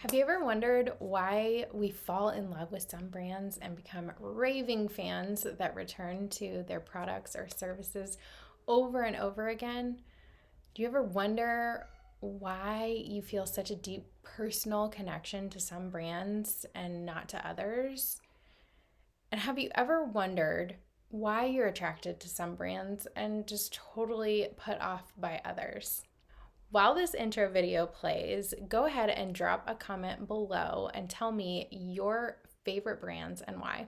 Have you ever wondered why we fall in love with some brands and become raving fans that return to their products or services over and over again? Do you ever wonder why you feel such a deep personal connection to some brands and not to others? And have you ever wondered why you're attracted to some brands and just totally put off by others? While this intro video plays, go ahead and drop a comment below and tell me your favorite brands and why.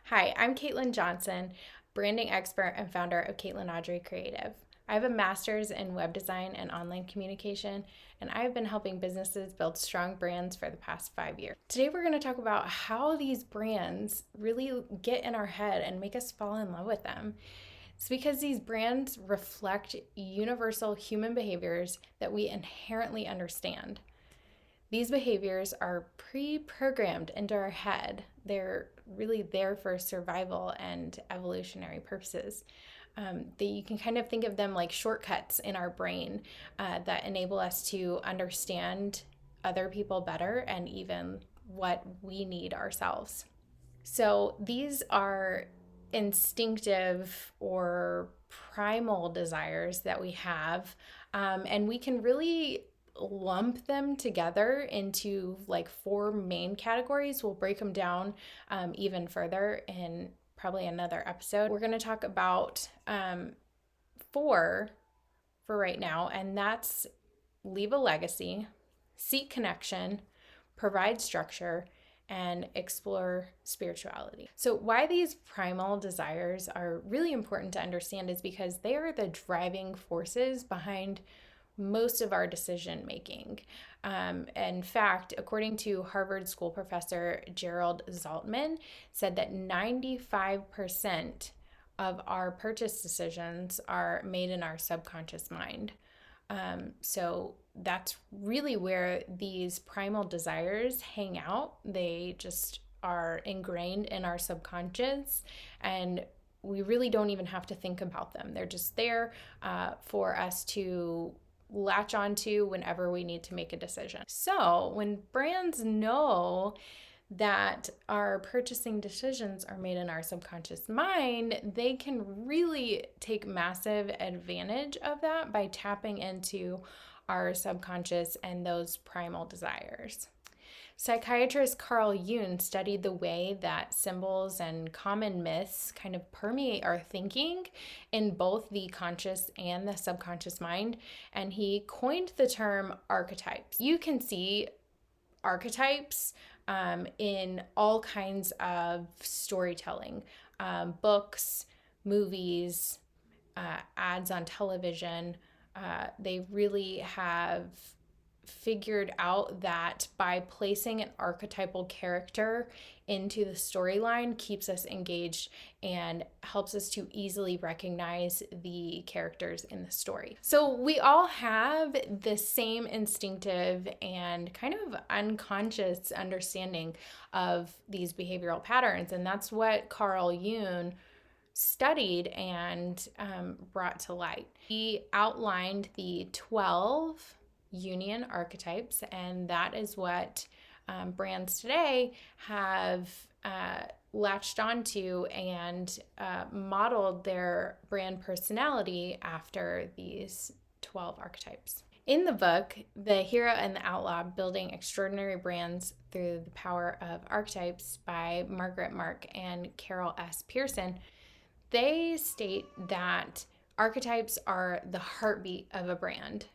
Hi, I'm Caitlin Johnson, branding expert and founder of Caitlin Audrey Creative. I have a master's in web design and online communication, and I've been helping businesses build strong brands for the past 5 years. Today, we're going to talk about how these brands really get in our head and make us fall in love with them. It's because these brands reflect universal human behaviors that we inherently understand. These behaviors are pre-programmed into our head. They're really there for survival and evolutionary purposes. You can kind of think of them like shortcuts in our brain that enable us to understand other people better and even what we need ourselves. So these are instinctive or primal desires that we have, and we can really lump them together into like 4 main categories. We'll break them down even further in probably another episode. We're going to talk about 4 for right now, and that's leave a legacy, seek connection, provide structure, and explore spirituality. So why these primal desires are really important to understand is because they are the driving forces behind most of our decision making. In fact, according to Harvard School professor Gerald Zaltman, said that 95% of our purchase decisions are made in our subconscious mind. So that's really where these primal desires hang out. They just are ingrained in our subconscious, and we really don't even have to think about them. They're just there for us to latch onto whenever we need to make a decision. So when brands know that our purchasing decisions are made in our subconscious mind, they can really take massive advantage of that by tapping into our subconscious and those primal desires. Psychiatrist Carl Jung studied the way that symbols and common myths kind of permeate our thinking in both the conscious and the subconscious mind, and he coined the term archetypes. You can see archetypes in all kinds of storytelling, books, movies, ads on television. They really have figured out that by placing an archetypal character into the storyline keeps us engaged and helps us to easily recognize the characters in the story. So we all have the same instinctive and kind of unconscious understanding of these behavioral patterns, and that's what Carl Jung studied and brought to light. He outlined the 12 Jungian archetypes, and that is what brands today have latched onto and modeled their brand personality after these 12 archetypes. In the book, The Hero and the Outlaw, Building Extraordinary Brands Through the Power of Archetypes by Margaret Mark and Carol S. Pearson, they state that archetypes are the heartbeat of a brand.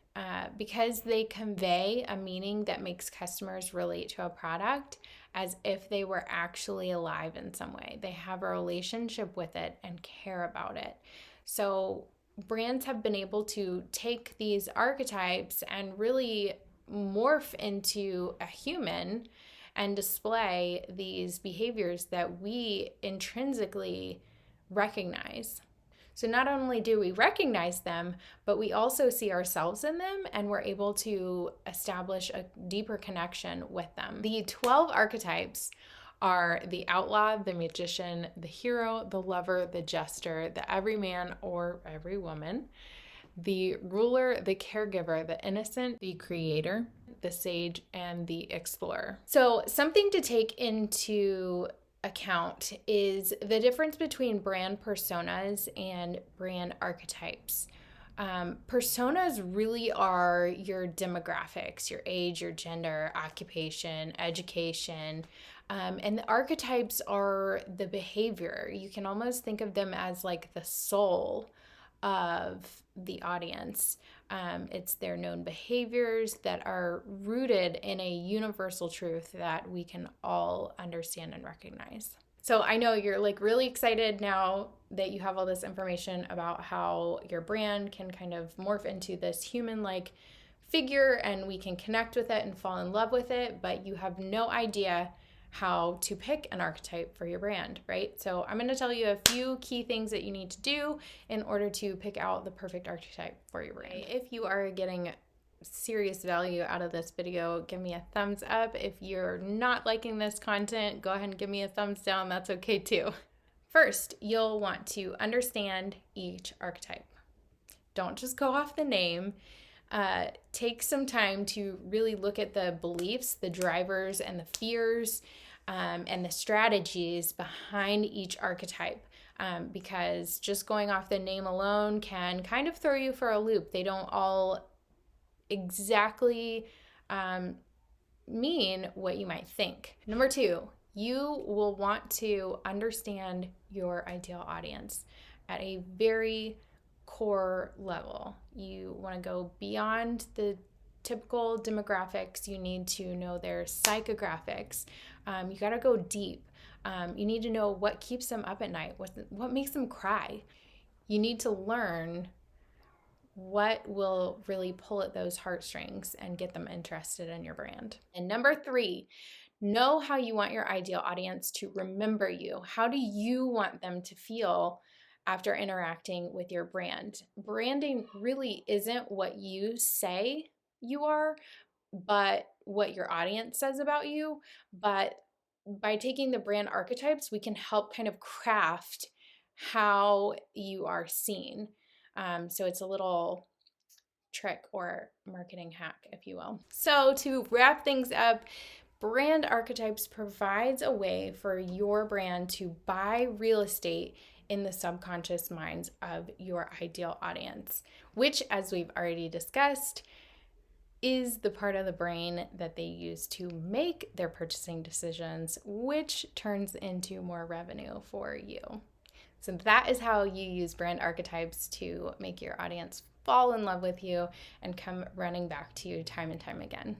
Because they convey a meaning that makes customers relate to a product as if they were actually alive in some way. They have a relationship with it and care about it. So brands have been able to take these archetypes and really morph into a human and display these behaviors that we intrinsically recognize. So not only do we recognize them, but we also see ourselves in them, and we're able to establish a deeper connection with them. The 12 archetypes are the outlaw, the magician, the hero, the lover, the jester, the everyman or every woman, the ruler, the caregiver, the innocent, the creator, the sage, and the explorer. So, something to take into account is the difference between brand personas and brand archetypes. Personas really are your demographics, your age, your gender, occupation, education. And the archetypes are the behavior. You can almost think of them as like the soul of the audience. It's their known behaviors that are rooted in a universal truth that we can all understand and recognize. So I know you're like really excited now that you have all this information about how your brand can kind of morph into this human-like figure and we can connect with it and fall in love with it, but you have no idea how to pick an archetype for your brand, right? So I'm going to tell you a few key things that you need to do in order to pick out the perfect archetype for your brand. If you are getting serious value out of this video, give me a thumbs up. If you're not liking this content, go ahead and give me a thumbs down. That's okay too. First, you'll want to understand each archetype. Don't just go off the name. Take some time to really look at the beliefs, the drivers, and the fears, and the strategies behind each archetype. Because just going off the name alone can kind of throw you for a loop. They don't all exactly mean what you might think. Number two, you will want to understand your ideal audience at a very core level. You want to go beyond the typical demographics. You need to know their psychographics. You got to go deep. You need to know what keeps them up at night, what makes them cry. You need to learn what will really pull at those heartstrings and get them interested in your brand. And number three, know how you want your ideal audience to remember you. How do you want them to feel after interacting with your brand? Branding really isn't what you say you are, but what your audience says about you. But by taking the brand archetypes, we can help kind of craft how you are seen. So it's a little trick or marketing hack, if you will. So to wrap things up, Brand Archetypes provides a way for your brand to buy real estate in the subconscious minds of your ideal audience, which, as we've already discussed, is the part of the brain that they use to make their purchasing decisions, which turns into more revenue for you. So that is how you use brand archetypes to make your audience fall in love with you and come running back to you time and time again.